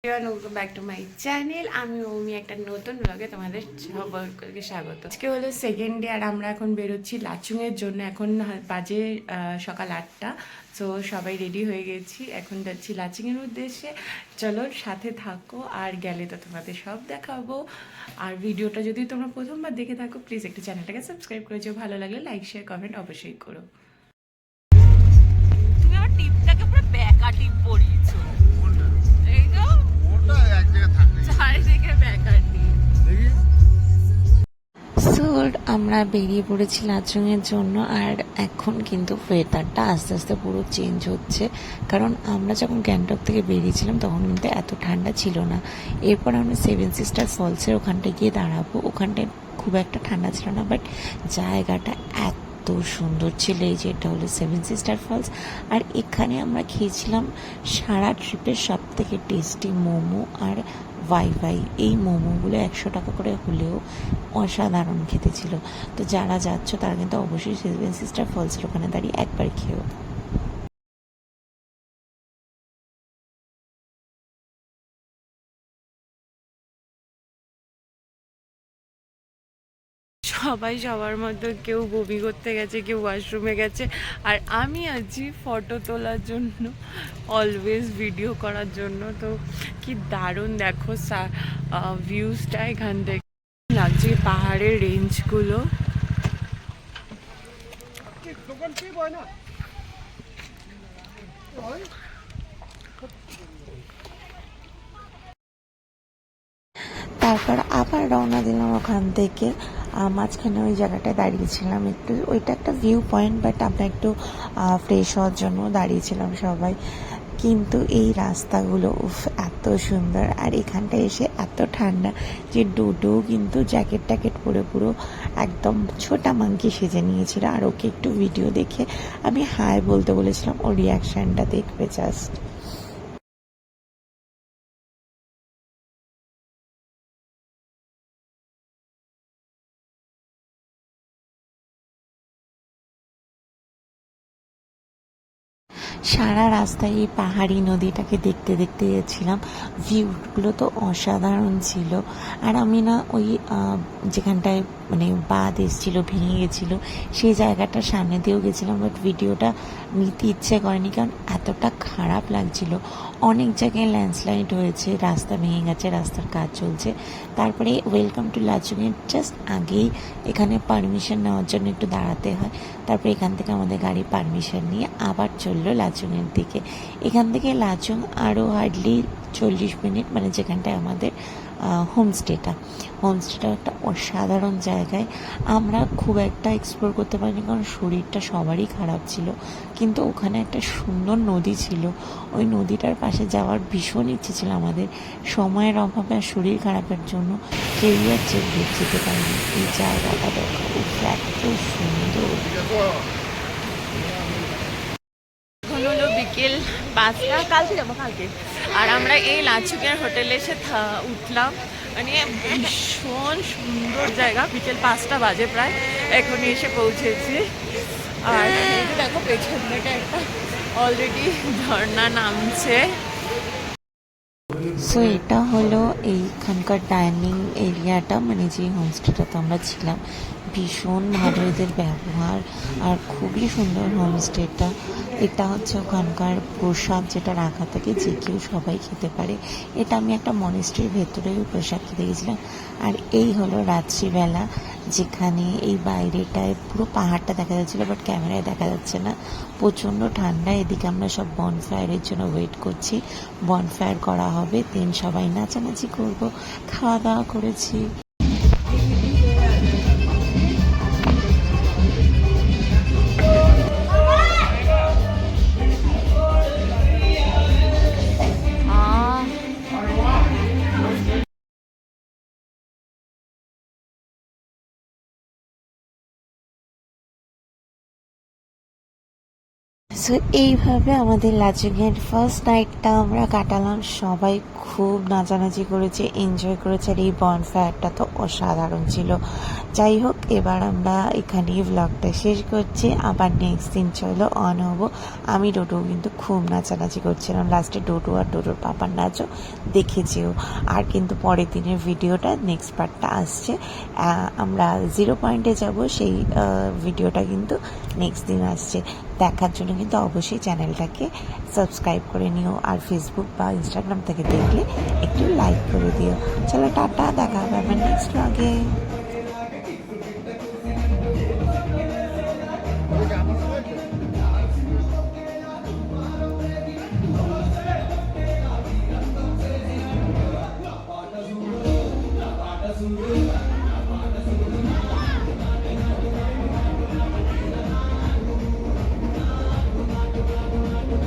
Welcome back to my channel. আমি ওমি একটা নতুন ব্লগে তোমাদের সকলকে স্বাগত। আজকে হলো সেকেন্ড ডে আর আমরা এখন বেরোচ্ছি লাচুংয়ের জন্য। এখন বাজে সকাল 8টা। সো সবাই রেডি হয়ে গেছি, এখন যাচ্ছি লাচুংয়ের উদ্দেশ্যে। চলো সাথে থাকো, আর গেলে তো তোমাদের সব দেখাবো। আর ভিডিওটা যদি তোমরা প্রথমবার দেখে থাকো প্লিজ একটু চ্যানেলটাকে সাবস্ক্রাইব করে যাও, ভালো লাগলে লাইক শেয়ার কমেন্ট অবশ্যই করো। তুমি আমার টিপটাকে পুরো ব্যাকা টিপ পরিয়েছো। এই তো ওটা এক জায়গায় থাকলে চারিদিকে ব্যাকা টিপ। সো আমরা বেরিয়ে পড়েছি লাচুংয়ের জন্য। আর এখন কিন্তু ওয়েদারটা আস্তে আস্তে পুরো চেঞ্জ হচ্ছে, কারণ আমরা যখন গ্যাংটক থেকে বেরিয়েছিলাম তখন কিন্তু এত ঠান্ডা ছিল না। এরপর আমরা সেভেন সিস্টার ফলসের ওখানটায় গিয়ে দাঁড়াবো। ওখানটায় খুব একটা ঠান্ডা ছিল না, বাট জায়গাটা এত সুন্দর ছিল। এই যে এটা হলো সেভেন সিস্টার ফলস, আর এখানে আমরা খেয়েছিলাম সারা ট্রিপের সব থেকে টেস্টি মোমো আর ভাই ভাই। এই মোমোগুলো 100 টাকা করে হলেও অসাধারণ খেতে ছিল। তো যারা যাচ্ছ তারা কিন্তু অবশ্যই সেভেন সিস্টার ফলসের ওখানে দাঁড়িয়ে একবার খেও। সবাই সবার মতো, কেউ বমি করতে গেছে, কেউ ওয়াশরুমে গেছে, আর আমি আছি ফটো তোলার জন্য, অলওয়েজ ভিডিও করার জন্য। তো কি দারুণ দেখো ভিউজটা এখান থেকে লাগছে, পাহাড়ের রেঞ্জগুলো। তারপর আবার রওনা দিলাম ওখান থেকে। মাঝখানে ওই জায়গাটায় দাঁড়িয়েছিলাম একটু, ওইটা একটা ভিউ পয়েন্ট, বাট আমরা একটু ফ্রেশ হওয়ার জন্য দাঁড়িয়েছিলাম সবাই। কিন্তু এই রাস্তাগুলো এত সুন্দর, আর এখানটায় এসে এত ঠান্ডা যে ডুডু কিন্তু জ্যাকেট ট্যাকেট পরে পুরো একদম ছোটা মাঙ্কি সেজে নিয়েছিল। আর ওকে একটু ভিডিও দেখে আমি হাই বলতে বলেছিলাম, ওর রিয়াকশানটা দেখবে জাস্ট। সারা রাস্তায় এই পাহাড়ি নদীটাকে দেখতে দেখতে গেছিলাম। ভিউগুলো তো অসাধারণ ছিল। আর আমি না ওই যেখানটায় মানে বাঁধ এসেছিল, ভেঙে গেছিলো, সেই জায়গাটার সামনে দিয়েও গেছিলাম, বাট ভিডিওটা নিতে ইচ্ছে করেনি, কারণ এতটা খারাপ লাগছিল। অনেক জায়গায় ল্যান্ডস্লাইড হয়েছে, রাস্তা ভেঙে গেছে, রাস্তার কাজ চলছে। তারপরে ওয়েলকাম টু লাচুংয়ের জাস্ট আগেই এখানে পারমিশন নেওয়ার জন্য একটু দাঁড়াতে হয়। তারপরে এখান থেকে আমাদের গাড়ি পারমিশন নিয়ে আবার চললো লাচুংয়ের দিকে। এখান থেকে লাচুং আরও হার্ডলি 40 মিনিট, মানে যেখানটায় আমাদের হোমস্টেটা একটা অসাধারণ জায়গায়। আমরা খুব একটা এক্সপ্লোর করতে পারিনি, কারণ শরীরটা সবারই খারাপ ছিল। কিন্তু ওখানে একটা সুন্দর নদী ছিল, ওই নদীটার পাশে যাওয়ার ভীষণ ইচ্ছে ছিল আমাদের। সময়ের অভাবে আর শরীর খারাপের জন্য কেউই আর যেতে পারিনি। এই জায়গাটা দেখো, এত সুন্দর। এখন হলো বিকেল 5টা, কালকে যাবো কালকে। আর আমরা এই লাচুংয়ের হোটেলে এসে উঠলাম, মানে ভীষণ সুন্দর জায়গা। বিকেল 5টা বাজে প্রায়, এখনই এসে পৌঁছেছি। আর এই যে দেখো পেছন থেকে একটা অলরেডি ঝর্ণা নামছে। সো এটা হলো এইখানকার ডাইনিং এরিয়াটা, মানে যে হোমস্টেটাতে আমরা ছিলাম। ভীষণ ভালো এদের ব্যবহার, আর খুবই সুন্দর হোমস্টেটা। এটা হচ্ছে ওখানকার প্রসাদ যেটা রাখা থাকে, যে কেউ সবাই খেতে পারে। এটা আমি একটা মনেস্ট্রির ভেতরেও প্রসাদ খেতে গেছিলাম। আর এই হলো রাত্রিবেলা, যেখানে এই বাইরেটায় পুরো পাহাড়টা দেখা যাচ্ছিলো, বাট ক্যামেরায় দেখা যাচ্ছে না, প্রচণ্ড ঠান্ডা। এদিকে আমরা সব বনফায়ারের জন্য ওয়েট করছি, বনফায়ার করা হবে, দেন সবাই নাচানাচি করব। খাওয়া দাওয়া করেছি। সো এইভাবে আমাদের লাচুংয়ের ফার্স্ট নাইটটা আমরা কাটালাম। সবাই খুব নাচানাচি করেছে, এনজয় করেছে, আর এই বনফায়ারটা তো অসাধারণ ছিল। যাই হোক, এবার আমরা এখানেই ব্লগটা শেষ করছি। আবার নেক্সট দিন চলো অন হবো। আমি ডোডো কিন্তু খুব নাচানাচি করছিলাম, লাস্টে ডোডো আর ডোডোর পাপার নাচও দেখেছিও। আর কিন্তু পরের দিনের ভিডিওটা নেক্সট পার্টটা আসছে, আমরা 0 পয়েন্টে যাব, সেই ভিডিওটা কিন্তু নেক্সট দিন আসছে। দেখার জন্য কিন্তু অবশ্যই চ্যানেলটাকে সাবস্ক্রাইব করে নিও, আর ফেসবুক বা ইনস্টাগ্রাম থেকে দেখলে একটু লাইক করে দিও। চলো টাটা, দেখা হবে আমার নেক্সট ব্লগে।